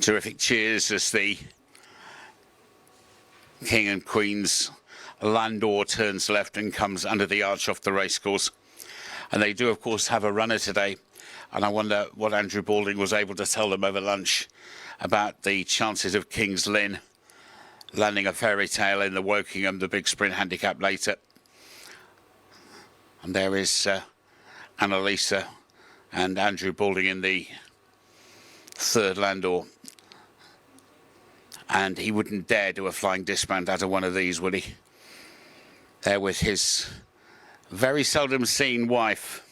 Terrific cheers as the King and Queen's Landor turns left and comes under the arch off the racecourse. And they do, of course, have a runner today. And I wonder what Andrew Balding was able to tell them over lunch about the chances of King's Lynn landing a fairy tale in the Wokingham, the big sprint handicap later. And there is Annalisa and Andrew Balding in the third Landor. And he wouldn't dare do a flying dismount out of one of these, would he? There with his very seldom seen wife,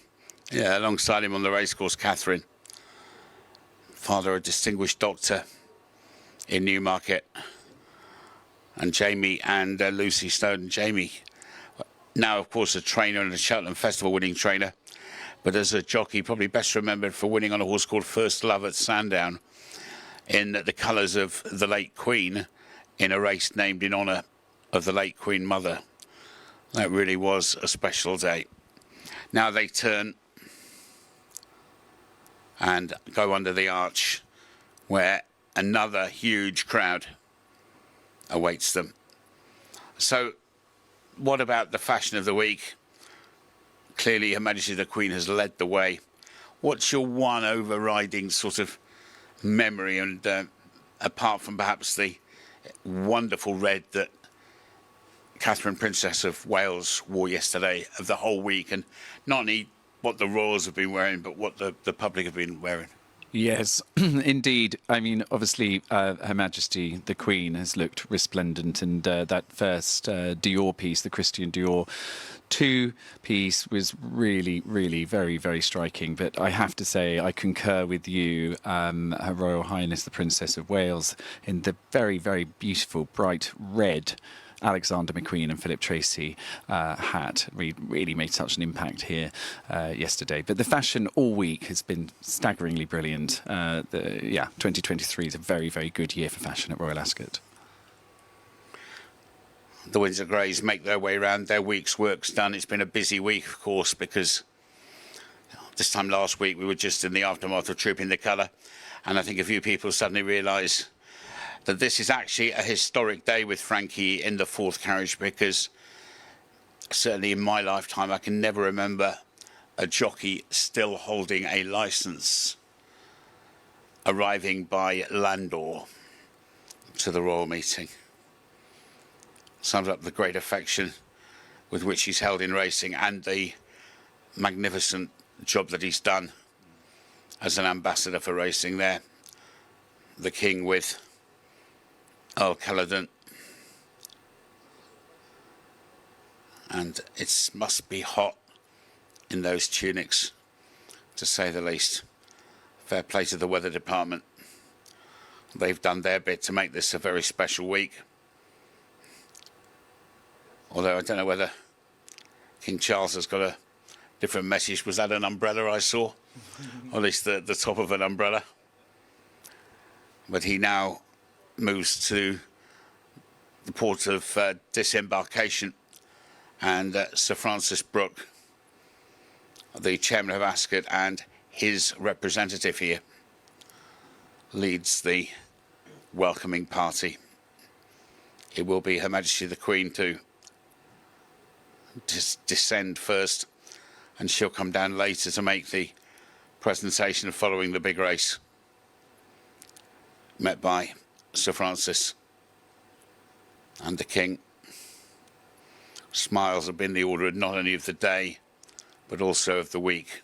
yeah, alongside him on the racecourse, Catherine. Father, a distinguished doctor in Newmarket. And Jamie and Lucy Snowden. Jamie, now, of course, a trainer and a Cheltenham Festival winning trainer, but as a jockey, probably best remembered for winning on a horse called First Love at Sandown in the colours of the late Queen in a race named in honour of the late Queen Mother. That really was a special day. Now they turn and go under the arch where another huge crowd awaits them. So what about the fashion of the week? Clearly Her Majesty the Queen has led the way. What's your one overriding sort of memory, and apart from perhaps the wonderful red that Catherine, Princess of Wales, wore yesterday, of the whole week, and not only what the royals have been wearing, but what the public have been wearing? Yes, indeed. I mean, obviously, Her Majesty the Queen has looked resplendent, and that first Dior piece, the Christian Dior 2 piece, was really, really very, very striking. But I have to say, I concur with you, Her Royal Highness the Princess of Wales, in the very, very beautiful bright red Alexander McQueen and Philip Tracy hat. We really made such an impact here yesterday. But the fashion all week has been staggeringly brilliant. 2023 is a very, very good year for fashion at Royal Ascot. The Windsor Greys make their way around. Their week's work's done. It's been a busy week, of course, because this time last week we were just in the aftermath of Trooping the Colour, and I think a few people suddenly realise that this is actually a historic day with Frankie in the fourth carriage, because certainly in my lifetime I can never remember a jockey still holding a licence arriving by Landor to the Royal Meeting. Sums up the great affection with which he's held in racing and the magnificent job that he's done as an ambassador for racing there. The King with Earl Caledon. And it must be hot in those tunics, to say the least. Fair play to the weather department. They've done their bit to make this a very special week. Although I don't know whether King Charles has got a different message. Was that an umbrella I saw? Or at least the top of an umbrella. But he now moves to the port of disembarkation, and Sir Francis Brooke, the chairman of Ascot and his representative here, leads the welcoming party. It will be Her Majesty the Queen to descend first, and she'll come down later to make the presentation following the big race, met by Sir Francis and the King. Smiles have been the order not only of the day but also of the week.